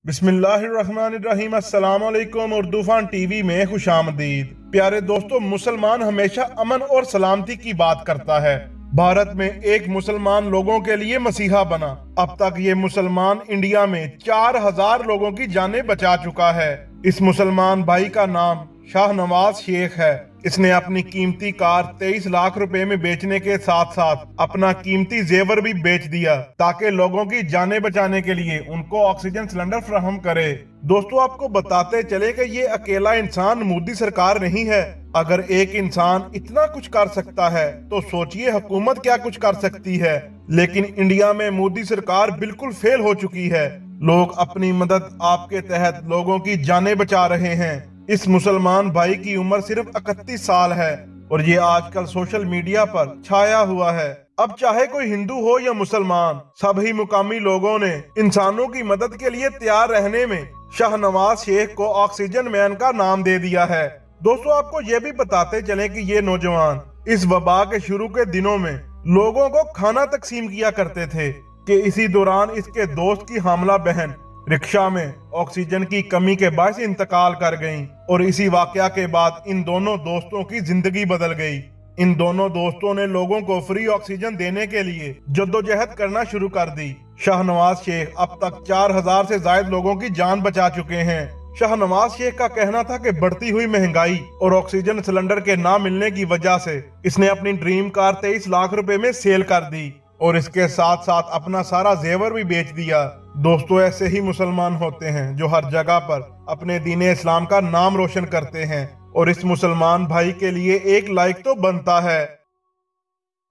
बिस्मिल्लाहिर्रहमानिर्रहीम। अस्सलामुअलैकुम। उर्दूफान टीवी में खुशामदीद। प्यारे दोस्तों, मुसलमान हमेशा अमन और सलामती की बात करता है। भारत में एक मुसलमान लोगों के लिए मसीहा बना। अब तक ये मुसलमान इंडिया में 4000 लोगों की जानें बचा चुका है। इस मुसलमान भाई का नाम शाहनवाज शेख है। इसने अपनी कीमती कार 23 लाख रुपए में बेचने के साथ साथ अपना कीमती जेवर भी बेच दिया ताकि लोगों की जानें बचाने के लिए उनको ऑक्सीजन सिलेंडर फराहम करे। दोस्तों, आपको बताते चले कि ये अकेला इंसान मोदी सरकार नहीं है। अगर एक इंसान इतना कुछ कर सकता है तो सोचिए हुकूमत क्या कुछ कर सकती है। लेकिन इंडिया में मोदी सरकार बिल्कुल फेल हो चुकी है। लोग अपनी मदद आपके तहत लोगों की जानें बचा रहे हैं। इस मुसलमान भाई की उम्र सिर्फ 31 साल है और ये आजकल सोशल मीडिया पर छाया हुआ है। अब चाहे कोई हिंदू हो या मुसलमान, सभी मुकामी लोगों ने इंसानों की मदद के लिए तैयार रहने में शाहनवाज शेख को ऑक्सीजन मैन का नाम दे दिया है। दोस्तों, आपको ये भी बताते चले कि ये नौजवान इस वबा के शुरू के दिनों में लोगों को खाना तकसीम किया करते थे कि इसी दौरान इसके दोस्त की हामला बहन रिक्शा में ऑक्सीजन की कमी के बायस इंतकाल कर गईं और इसी वाकया के बाद इन दोनों दोस्तों की जिंदगी बदल गई। इन दोनों दोस्तों ने लोगों को फ्री ऑक्सीजन देने के लिए जद्दोजहद करना शुरू कर दी। शाहनवाज शेख अब तक 4000 से ज्यादा लोगों की जान बचा चुके हैं। शाहनवाज शेख का कहना था कि बढ़ती हुई महंगाई और ऑक्सीजन सिलेंडर के ना मिलने की वजह से इसने अपनी ड्रीम कार 23 लाख रुपए में सेल कर दी और इसके साथ साथ अपना सारा जेवर भी बेच दिया। दोस्तों, ऐसे ही मुसलमान होते हैं जो हर जगह पर अपने दीन इस्लाम का नाम रोशन करते हैं और इस मुसलमान भाई के लिए एक लाइक तो बनता है।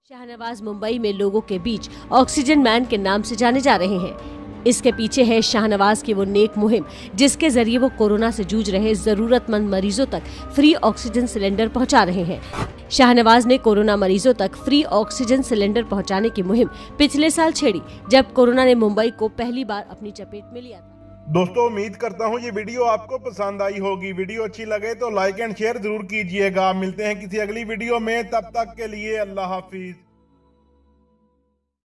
शाहनवाज मुंबई में लोगों के बीच ऑक्सीजन मैन के नाम से जाने जा रहे हैं। इसके पीछे है शाहनवाज की वो नेक मुहिम जिसके जरिए वो कोरोना से जूझ रहे जरूरतमंद मरीजों तक फ्री ऑक्सीजन सिलेंडर पहुंचा रहे हैं। शाहनवाज ने कोरोना मरीजों तक फ्री ऑक्सीजन सिलेंडर पहुंचाने की मुहिम पिछले साल छेड़ी जब कोरोना ने मुंबई को पहली बार अपनी चपेट में लिया था। दोस्तों, उम्मीद करता हूं ये वीडियो आपको पसंद आई होगी। वीडियो अच्छी लगे तो लाइक एंड शेयर जरूर कीजिएगा। मिलते हैं किसी अगली वीडियो में, तब तक के लिए अल्लाह हाफिज।